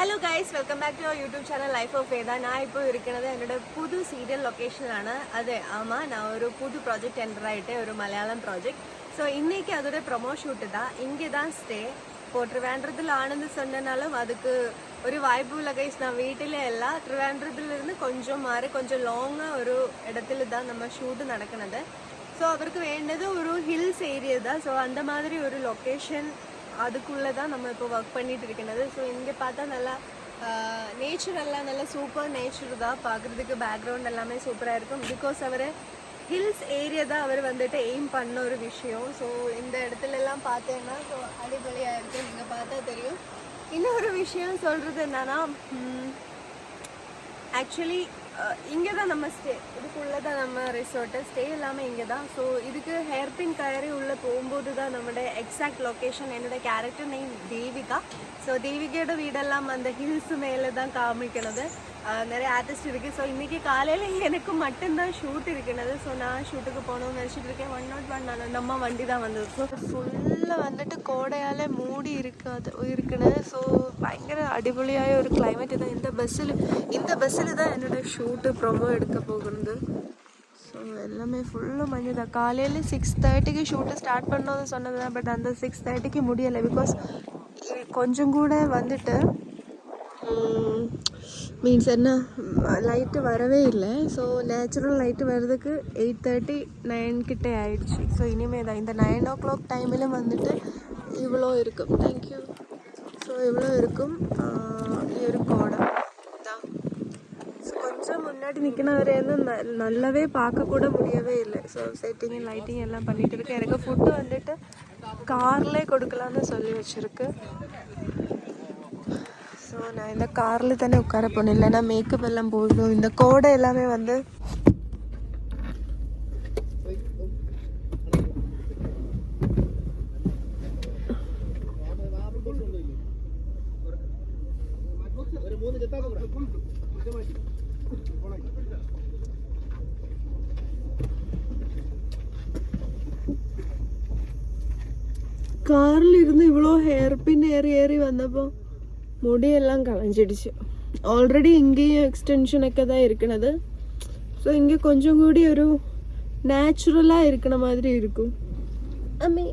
Hello guys, welcome back to our YouTube channel life of Veda. ഞാൻ ഇപ്പോൾ ഇരിക്കുന്നത് എന്നോட പുതു സീരിയൽ ലൊക്കേഷനിലാണ്. അതെ ஆமாம், நான் ஒரு புது ப்ராஜெக்ட் என்டர் ஆகிட்டேன், ஒரு மலையாளம் ப்ராஜெக்ட். ஸோ இன்றைக்கி அதோட ப்ரொமோ ஷூட்டு தான். இங்கே தான் ஸ்டே இப்போ ட்ரிவாண்ட்ரத்தில் ஆனந்து சொன்னனாலும் அதுக்கு ഒരു വൈബുള്ള ഗൈസ്. ഞാൻ വീട്ടിലെ അല്ല, ട്രിവാൻഡ്രത്തിലിരുന്ന് கொஞ்சம் லாங்காக ஒரு இடத்துல தான் நம்ம ஷூட்டு நடക്കുന്നത്. ஸோ அவருக்கு வேண்டது ஒரு ஹில்ஸ் ஏரியா தான். ஸோ அந்த மாதிரி ஒரு லொக்கேஷன் அதுக்குள்ளே தான் நம்ம இப்போ ஒர்க் பண்ணிட்டு இருக்கிறது. ஸோ இங்கே பார்த்தா நல்லா நேச்சுரெல்லாம் நல்லா சூப்பர் நேச்சர் தான். பார்க்குறதுக்கு பேக்ரவுண்ட் எல்லாமே சூப்பராக இருக்கும். பிகாஸ் அவர் ஹில்ஸ் ஏரியா தான் அவர் வந்துட்டு எய்ம் பண்ண ஒரு விஷயம். ஸோ இந்த இடத்துலலாம் பார்த்தேன்னா ஸோ அடிப்படையாக இருக்குது, நீங்கள் பார்த்தா தெரியும். இன்னொரு விஷயம் சொல்கிறது என்னன்னா, ஆக்சுவலி இங்கே தான் நம்ம ஸ்டே, இதுக்குள்ளே தான் நம்ம ரிசோர்ட்டு ஸ்டே எல்லாமே இங்கே தான். ஸோ இதுக்கு ஹேர்பின் கயറി உள்ளே போகும்போது தான் நம்மளோட எக்ஸாக்ட் லொக்கேஷன். என்னோடய கேரக்டர் நேம் தேவிகா. ஸோ தேவிகையோட வீடெல்லாம் அந்த ஹில்ஸ் மேலே தான் காமிக்கிறது. நிறைய ஆர்டிஸ்ட் இருக்குது. ஸோ இன்றைக்கி காலையில் எனக்கு மட்டும்தான் ஷூட் இருக்கிறது. ஸோ நான் ஷூட்டுக்கு போகணும்னு நினச்சிட்டு இருக்கேன். 101 நம்ம வண்டி தான் வந்தது. ஸோ ஃபுல்லாக வந்துட்டு கோடையால் மூடி இருக்குன்னு. ஸோ பயங்கர அடிப்பொலியாய ஒரு கிளைமேட் தான். இந்த பஸ்ஸில் தான் என்னோடய ஷூட்டு ப்ரொமோ எடுக்க போகிறது. ஸோ எல்லாமே ஃபுல்லாக மஞ்சள் தான். காலையில் 6:30க்கு ஷூட்டு ஸ்டார்ட் பண்ணணும்னு சொன்னது தான். பட் அந்த 6:30க்கு முடியலை. பிகாஸ் கொஞ்சம் கூட வந்துட்டு மீன்ஸ் என்ன, லைட்டு வரவே இல்லை. ஸோ நேச்சுரல் லைட்டு வர்றதுக்கு 8:30 9 கிட்டே ஆயிடுச்சு. ஸோ இனிமேல் தான் இந்த 9 o'clock டைமில் வந்துட்டு இவ்வளோ இருக்கும். தேங்க்யூ. ஸோ இவ்வளோ இருக்கும். இருக்கோட தான் கொஞ்சம் முன்னாடி நிற்கினவரே நல்லாவே பார்க்கக்கூட முடியவே இல்லை. ஸோ செட்டிங் லைட்டிங் எல்லாம் பண்ணிகிட்டு இருக்கு. எனக்கு ஃபுட்டு வந்துட்டு கார்லேயே கொடுக்கலான்னு சொல்லி வச்சுருக்கு. ஸோ நான் இந்த காரில் தானே உட்கார போனேன், இல்லைன்னா மேக்கப் எல்லாம் போயிடும். இந்த கோடை எல்லாமே வந்து കാറിലിരുന്ന് ഇവളോ ഹെയർ പിൻ ഏറി വന്നപ്പോൾ മുടിയെല്ലാം കളഞ്ഞിടിച്ചു. ഓൾറെഡി ഇங்கேயும் എക്സ്റ്റൻഷനൊക്കെ தான் இருக்கிறது. ஸோ இங்கே கொஞ்சம் கூடி ஒரு நேச்சுரலாக இருக்கிற மாதிரி இருக்கும். അമ്മേ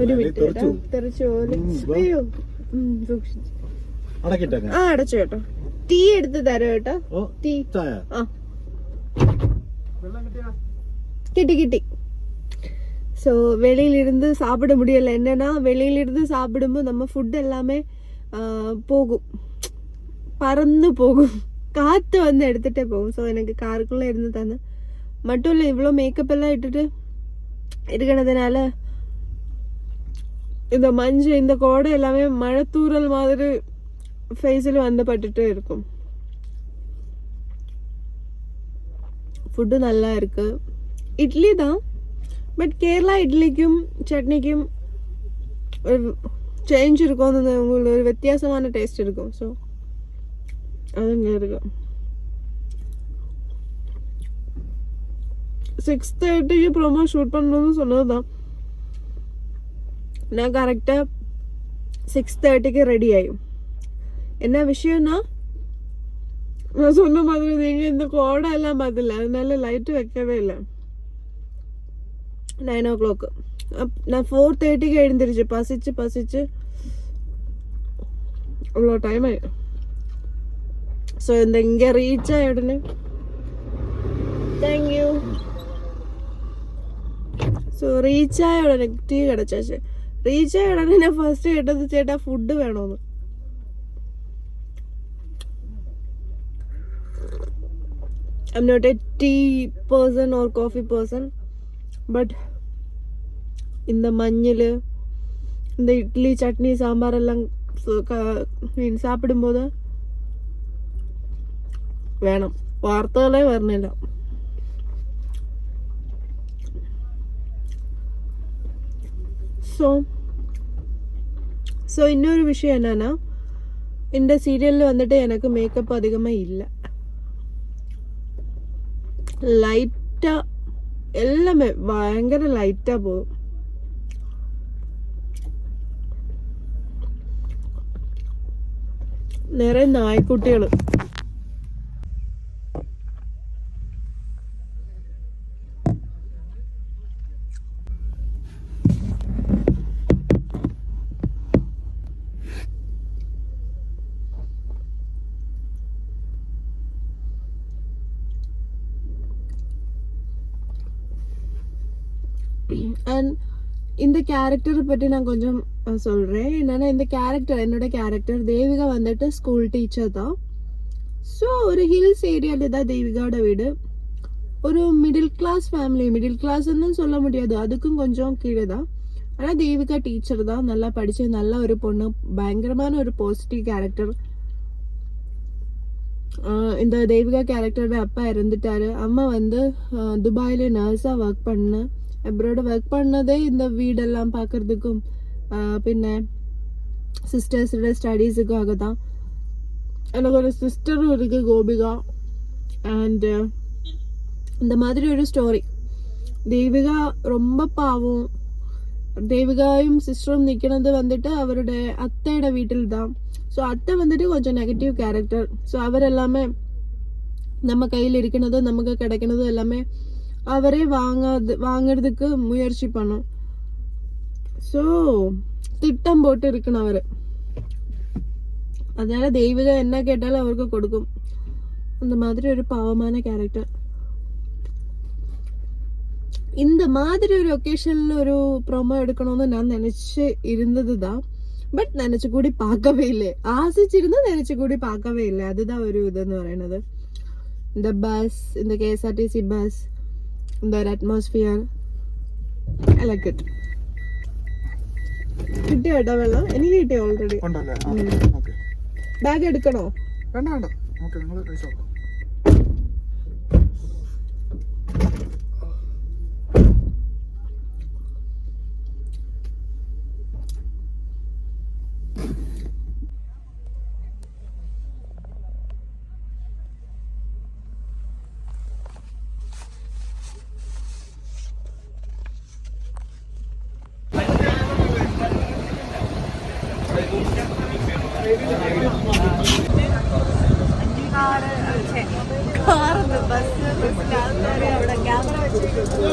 ഒരു മിനിറ്റ് തെറിച്ചു പോലെ. അയ്യോ സൂക്ഷിച്ചു. അടച്ചു കേട്ടോ. ടീ എടുത്ത് തരാം കേട്ടോ. ടീ കിട്ടി. ஸோ வெளியிலிருந்து சாப்பிட முடியலை. என்னென்னா வெளியிலிருந்து சாப்பிடும்போது நம்ம ஃபுட் எல்லாமே போகும், பறந்து போகும், காற்று வந்து எடுத்துகிட்டே போகும். ஸோ எனக்கு காருக்குள்ளே இருந்து தானே மட்டும் இல்லை, இவ்வளோ மேக்கப் எல்லாம் இட்டுட்டு இருக்கிறதுனால இந்த மஞ்சள் இந்த கோடை எல்லாமே மழை தூறல் மாதிரி ஃபேஸில் வந்து பட்டுட்டு இருக்கும். ஃபுட்டு நல்லா இருக்கு. இட்லி தான், பட் கேரளா இட்லிக்கும் சட்னிக்கும் ஒரு சேஞ்ச் இருக்கும். அந்த உங்களுக்கு ஒரு வித்தியாசமான டேஸ்ட் இருக்கும். ஸோ அது இங்கே இருக்கும். 6:30க்கு ப்ரோமோ ஷூட் பண்ணணும்னு சொன்னது தான். நான் கரெக்டாக 6:30க்கு ரெடி ஆகும். என்ன விஷயம்னா, நான் சொன்ன மாதிரி நீங்கள் இந்த கோடை எல்லாம் பார்த்துல, அதனால லைட்டு வைக்கவே இல்லை. 9 o'clock நான் 4:30க்கு எழுந்திரிச்சு பசிச்சு அவ்வளோ டைம் ஆயிடும். ஸோ இந்த இங்கே ரீச் ஆய உடனே தேங்க்யூ. ஸோ ரீச் ஆய உடனே டீ கிடச்சாச்சு. ரீச் ஆய உடனே நான் ஃபர்ஸ்ட் கேட்டது, சேட்டா ஃபுட்டு வேணும்னு. I'm not a tea person or coffee person, but இந்த மஞ்சள் இந்த இட்லி சட்னி சாம்பார் எல்லாம் சாப்பிடும்போது வேணும், வார்த்தைகளே வரணிല്ല. ஸோ இன்னொரு விஷயம் என்னன்னா, இந்த சீரியலில் வந்துட்டு எனக்கு மேக்கப் அதிகமாக இல்லை. லைட்டாக எல்லாமே பயங்கர லைட்டாக போகும். നിറയെ നായ്ക്കുട്ടികൾ. அண்ட் இந்த கேரக்டரை பற்றி நான் கொஞ்சம் சொல்கிறேன். என்னென்னா இந்த கேரக்டர், என்னோட கேரக்டர் தேவிகா வந்துட்டு ஸ்கூல் டீச்சர் தான். ஸோ ஒரு ஹில்ஸ் ஏரியாவில் தான் தேவிகாவோட வீடு. ஒரு மிடில் கிளாஸ் ஃபேமிலி, மிடில் கிளாஸ்ன்னு சொல்ல முடியாது, அதுக்கும் கொஞ்சம் கீழே தான். ஆனால் தேவிகா டீச்சர் தான், நல்லா படித்த நல்ல ஒரு பொண்ணு, பயங்கரமான ஒரு பாசிட்டிவ் கேரக்டர். இந்த தேவிகா கேரக்டரோட அப்பா இறந்துட்டாரு. அம்மா வந்து துபாயில் நர்ஸாக ஒர்க் பண்ண, அப்ராட் ஒர்க் பண்ணதே இந்த வீடெல்லாம் பார்க்கறதுக்கும் പിന്നെ സിസ്റ്റേഴ്സിൻ്റെ സ്റ്റഡീஸுக்காக தான். எனக்கு ஒரு சிஸ்டரும் இருக்கு, கோபிகா. அண்ட் இந்த மாதிரி ஒரு ஸ்டோரி. தேவிகா ரொம்ப பாவம். தேவிகாயும் சிஸ்டரும் நிற்கிறது வந்துட்டு அவருடைய அத்தையோட வீட்டில் தான். ஸோ அத்தை வந்துட்டு கொஞ்சம் நெகட்டிவ் கேரக்டர். ஸோ அவர் எல்லாமே நம்ம கையில் இருக்கிறதும் நமக்கு கிடைக்கிறதும் எல்லாமே அவரே வாங்கிறதுக்கு முயற்சி பண்ணும். ஸோ திட்டம் போட்டு இருக்கணும் அவர். அதனால தெய்வீக என்ன கேட்டாலும் அவருக்கு கொடுக்கும். அந்த மாதிரி ஒரு பாவமான கேரக்டர். இந்த மாதிரி ஒரு ஒகேஷன்ல ஒரு ப்ரோமோ எடுக்கணும்னு நான் நினைச்சு இருந்தது தான். பட் நினைச்சு കൂടി பார்க்கவே இல்லை. ആശിച്ചിരുന്നു, நினைச்சு കൂടി பார்க்கவே இல்லை. அதுதான் ஒரு ഇതെന്ന് പറയുന്നത്. இந்த பஸ், இந்த KSRTC பஸ், இந்த അറ്റ്മോസ്ഫിയർ, I like it. കിട്ടിയോ ഏട്ടാ വെള്ളം? എനിക്ക് കിട്ടിയോ ഓൾറെഡി? ബാഗ് എടുക്കണോ? വേണ്ട വേണ്ട, ഓക്കെ നിങ്ങൾ കഴിച്ചോളൂ. കാറ്, ബസ്, ബസ്സിൽ ആൾക്കാർ അവിടെ ക്യാമറ വെച്ചിരിക്കുന്നു.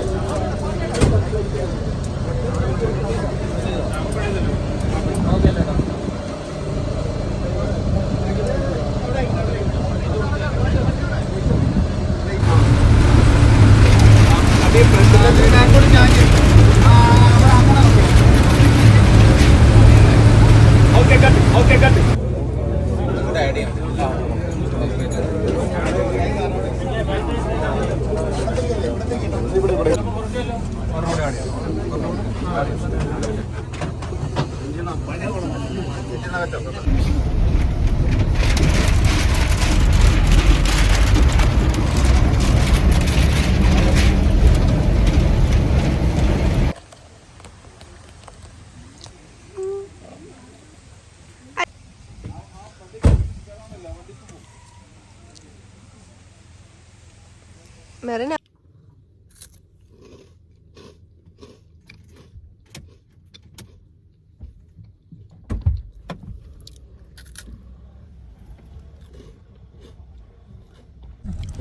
മെറിന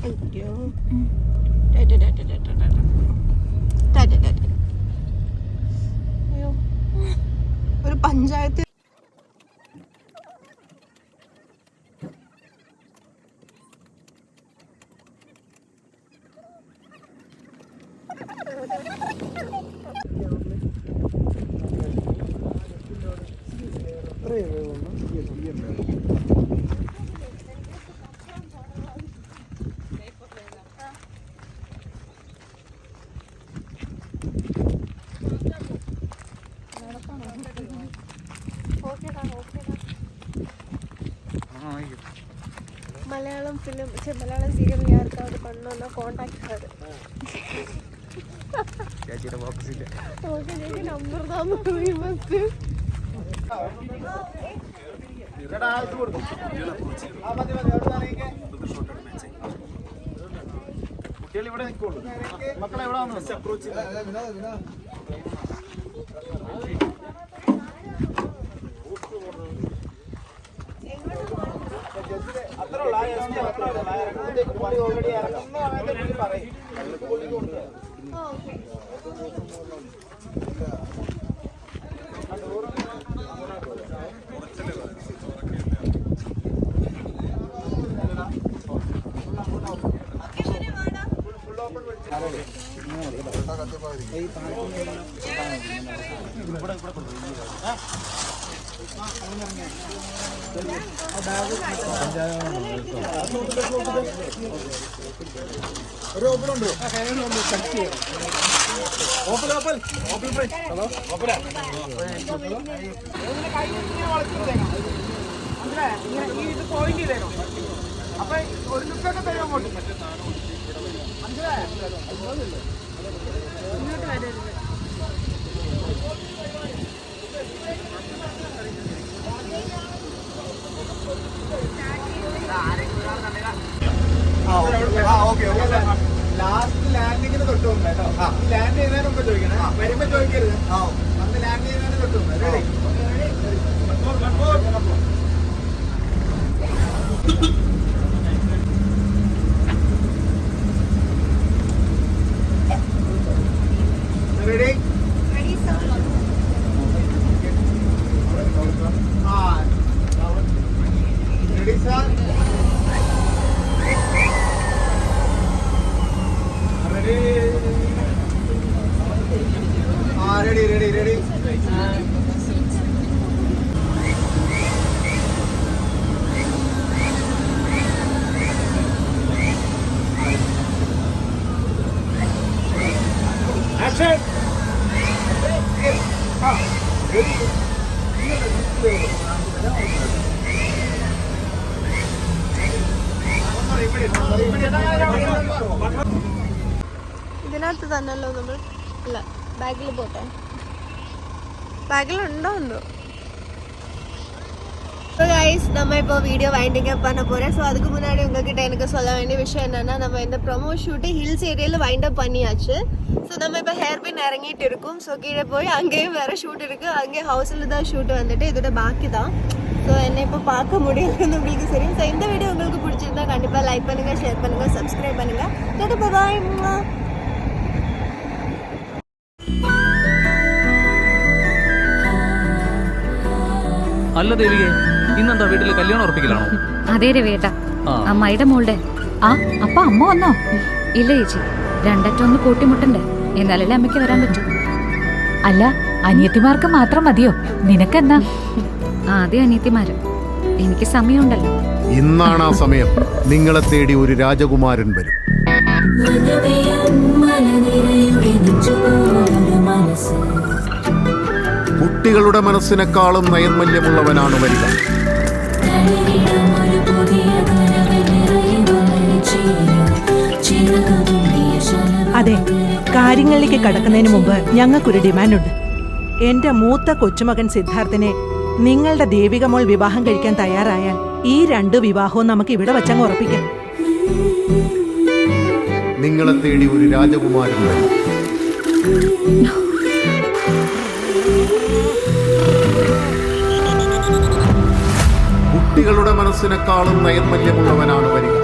അയ്യോ ഒരു പഞ്ചായത്ത് मलयालम फिल्म मलयालम सीरियल यार पढ़ना कॉन्टैक्ट कर नंबर मक्കളെ ഒരു ഓപ്പൺ ഉണ്ടോ? ഇത് പോയിന്റ് ചെയ്തേനോ? അപ്പൊ ഒരു ലുക്കൊക്കെ തരും അങ്ങോട്ട്. മനസ്സിലായോ? ഇങ്ങോട്ട് വരരുത്. ലാസ്റ്റ് ലാൻഡിങ്ങിന് തൊട്ട് മുമ്പ് കേട്ടോ. ലാൻഡ് ചെയ്യുന്നതിന് മുമ്പ് ചോദിക്കണേ, വരുമ്പോ ചോദിക്കരുത്. അന്ന് ലാൻഡ് ചെയ്യുന്നതിന് തൊട്ട് മുമ്പ്. Ready? Ready? Ready sir? ready. Action. ഇതിനകത്ത് തന്നെയല്ലോ നമ്മൾ ഇല്ല ബാഗിൽ പോട്ടെ ബാഗിലുണ്ടോ എന്തോ கைஸ் நம்ம இப்போ வீடியோ வைண்டிங் அப் பண்ண போகிறேன் ஸோ அதுக்கு முன்னாடி உங்ககிட்ட எனக்கு சொல்ல வேண்டிய விஷயம் என்னென்னா நம்ம இந்த ப்ரொமோ ஷூட்டு ஹில்ஸ் ஏரியாவில் வைண்ட் அப் பண்ணியாச்சு ஸோ நம்ம இப்போ ஹேர்பின் இறங்கிட்டு இருக்கோம் ஸோ கீழே போய் அங்கேயும் வேறு ஷூட் இருக்குது அங்கேயும் ஹவுஸில் தான் ஷூட்டு வந்துட்டு இதோட பாக்கி தான் ஸோ என்னை இப்போ பார்க்க முடியலன்னு உங்களுக்கு சரி ஸோ இந்த வீடியோ உங்களுக்கு பிடிச்சிருந்தா கண்டிப்பாக லைக் பண்ணுங்கள் ஷேர் பண்ணுங்கள் சப்ஸ்கிரைப் பண்ணுங்கள் பாய் അല്ല ദേവികെ ഇന്നെന്താ വീട്ടില് കല്യാണം ഉറപ്പിക്കലാണോ? അതെ രവേട്ട അമ്മായിയുടെ മോളുടെ. ആ അപ്പൊ അമ്മ വന്നോ? ഇല്ല ചേച്ചി, രണ്ടറ്റൊന്ന് കൂട്ടിമുട്ടണ്ടേ, എന്നാലല്ലേ അമ്മയ്ക്ക് വരാൻ പറ്റൂ. അല്ല അനിയത്തിമാർക്ക് മാത്രം മതിയോ? നിനക്കെന്നാ? ആദ്യം അനിയത്തിമാര്, എനിക്ക് സമയമുണ്ടല്ലോ. ഇന്നാണ് ആ സമയം. നിങ്ങളെ തേടി ഒരു രാജകുമാരൻ വരും. കുട്ടികളുടെ മനസ്സിനെക്കാളും നൈർമല്യമുള്ളവനാണ് വരിക. അതെ, കാര്യങ്ങളിലേക്ക് കടക്കുന്നതിന് മുമ്പ് ഞങ്ങൾക്കൊരു ഡിമാൻഡുണ്ട്. എന്റെ മൂത്ത കൊച്ചുമകൻ സിദ്ധാർത്ഥിനെ നിങ്ങളുടെ ദേവികമോൾ വിവാഹം കഴിക്കാൻ തയ്യാറായാൽ ഈ 2 വിവാഹവും നമുക്ക് ഇവിടെ വച്ചങ്ങ് ഉറപ്പിക്കാം. നിങ്ങളെ തേടി ഒരു രാജകുമാരൻ വരും. കുട്ടികളുടെ മനസ്സിനെക്കാളും നൈർമല്യമുള്ളവനാണ് വരിക.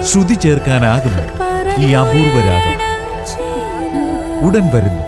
ശ്രുതി ചേർക്കാനാകും ഈ അപൂർവരാഗം. ഉടൻ വരുന്നു.